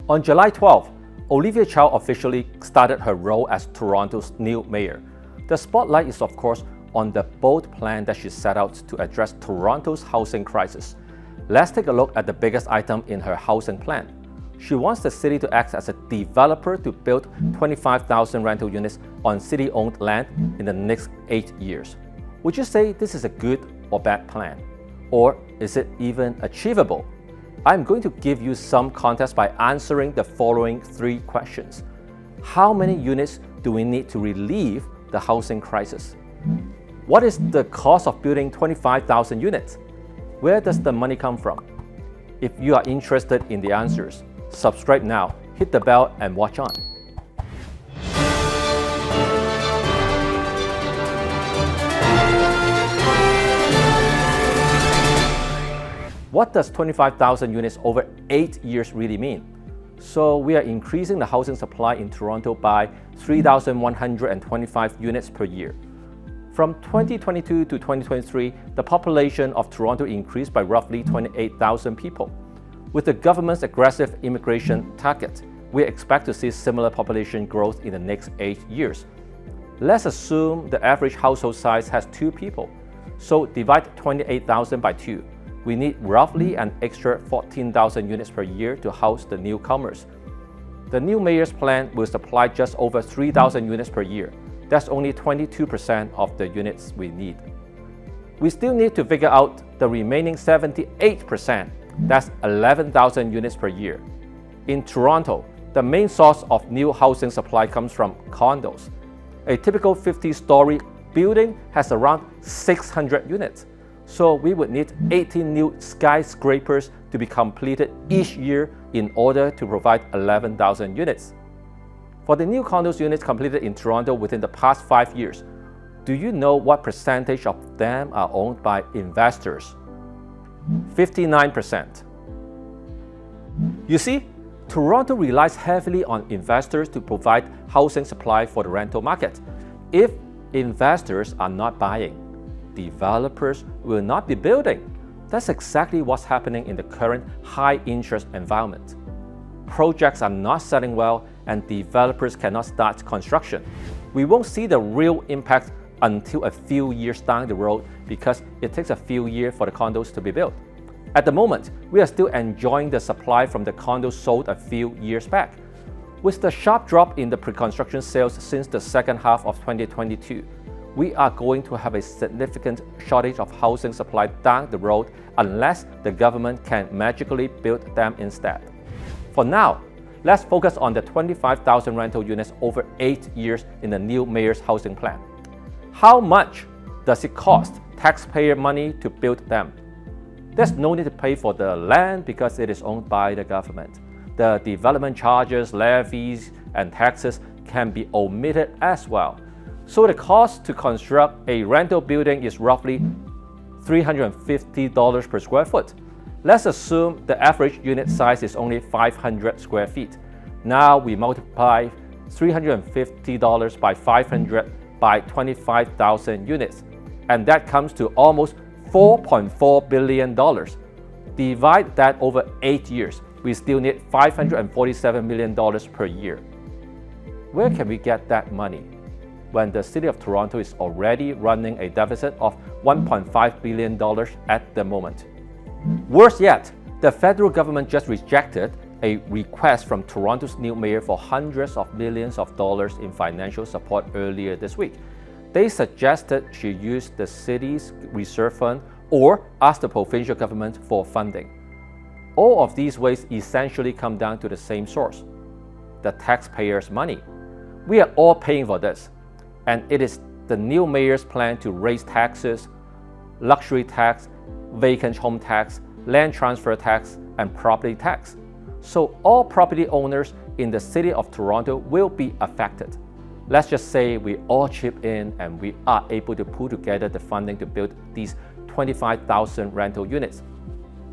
On July 12, Olivia Chow officially started her role as Toronto's new mayor. The spotlight is of course on the bold plan that she set out to address Toronto's housing crisis. Let's take a look at the biggest item in her housing plan. She wants the city to act as a developer to build 25,000 rental units on city-owned land in the next 8 years. Would you say this is a good or bad plan? Or is it even achievable? I'm going to give you some context by answering the following 3 questions. How many units do we need to relieve the housing crisis? What is the cost of building 25,000 units? Where does the money come from? If you are interested in the answers, subscribe now, hit the bell and watch on. What does 25,000 units over 8 years really mean? So we are increasing the housing supply in Toronto by 3,125 units per year. From 2022 to 2023, the population of Toronto increased by roughly 28,000 people. With the government's aggressive immigration target, we expect to see similar population growth in the next 8 years. Let's assume the average household size has 2 people. So divide 28,000 by 2. We need roughly an extra 14,000 units per year to house the newcomers. The new mayor's plan will supply just over 3,000 units per year. That's only 22% of the units we need. We still need to figure out the remaining 78%. That's 11,000 units per year. In Toronto, the main source of new housing supply comes from condos. A typical 50-story building has around 600 units. So we would need 18 new skyscrapers to be completed each year in order to provide 11,000 units. For the new condos units completed in Toronto within the past 5 years, do you know what percentage of them are owned by investors? 59%. You see, Toronto relies heavily on investors to provide housing supply for the rental market. If investors are not buying, developers will not be building. That's exactly what's happening in the current high-interest environment. Projects are not selling well and developers cannot start construction. We won't see the real impact until a few years down the road because it takes a few years for the condos to be built. At the moment, we are still enjoying the supply from the condos sold a few years back. With the sharp drop in the pre-construction sales since the second half of 2022, we are going to have a significant shortage of housing supply down the road unless the government can magically build them instead. For now, let's focus on the 25,000 rental units over 8 years in the new mayor's housing plan. How much does it cost taxpayer money to build them? There's no need to pay for the land because it is owned by the government. The development charges, levies, and taxes can be omitted as well. So the cost to construct a rental building is roughly $350 per square foot. Let's assume the average unit size is only 500 square feet. Now we multiply $350 by 500 by 25,000 units, and that comes to almost $4.4 billion. Divide that over 8 years, we still need $547 million per year. Where can we get that money when the city of Toronto is already running a deficit of $1.5 billion at the moment? Worse yet, the federal government just rejected a request from Toronto's new mayor for hundreds of millions of dollars in financial support earlier this week. They suggested she use the city's reserve fund or ask the provincial government for funding. All of these ways essentially come down to the same source, the taxpayers' money. We are all paying for this, and it is the new mayor's plan to raise taxes, luxury tax, vacant home tax, land transfer tax, and property tax. So all property owners in the city of Toronto will be affected. Let's just say we all chip in and we are able to pull together the funding to build these 25,000 rental units.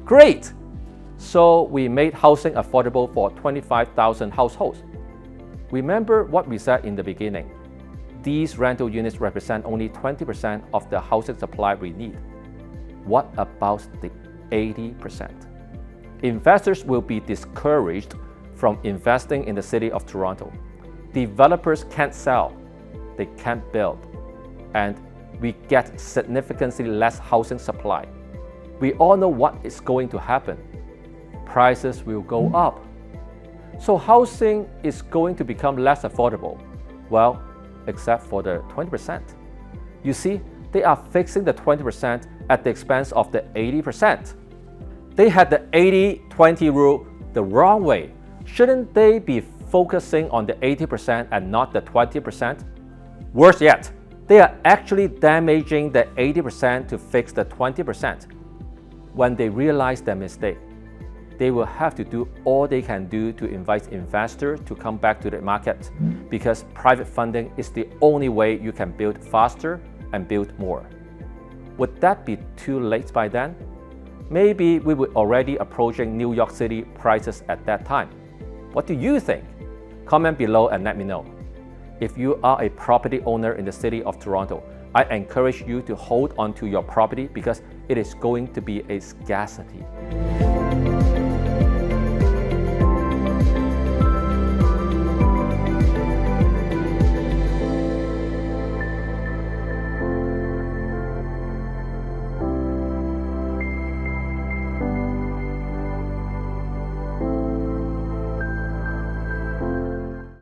Great! So we made housing affordable for 25,000 households. Remember what we said in the beginning. These rental units represent only 20% of the housing supply we need. What about the 80%? Investors will be discouraged from investing in the city of Toronto. Developers can't sell, they can't build, and we get significantly less housing supply. We all know what is going to happen. Prices will go up. So housing is going to become less affordable. Well, except for the 20%. You see, they are fixing the 20% at the expense of the 80%. They had the 80-20 rule the wrong way. Shouldn't they be focusing on the 80% and not the 20%? Worse yet, they are actually damaging the 80% to fix the 20%. When they realize their mistake, they will have to do all they can do to invite investors to come back to the market, because private funding is the only way you can build faster and build more. Would that be too late by then? Maybe we were already approaching New York City prices at that time. What do you think? Comment below and let me know. If you are a property owner in the city of Toronto, I encourage you to hold on to your property because it is going to be a scarcity.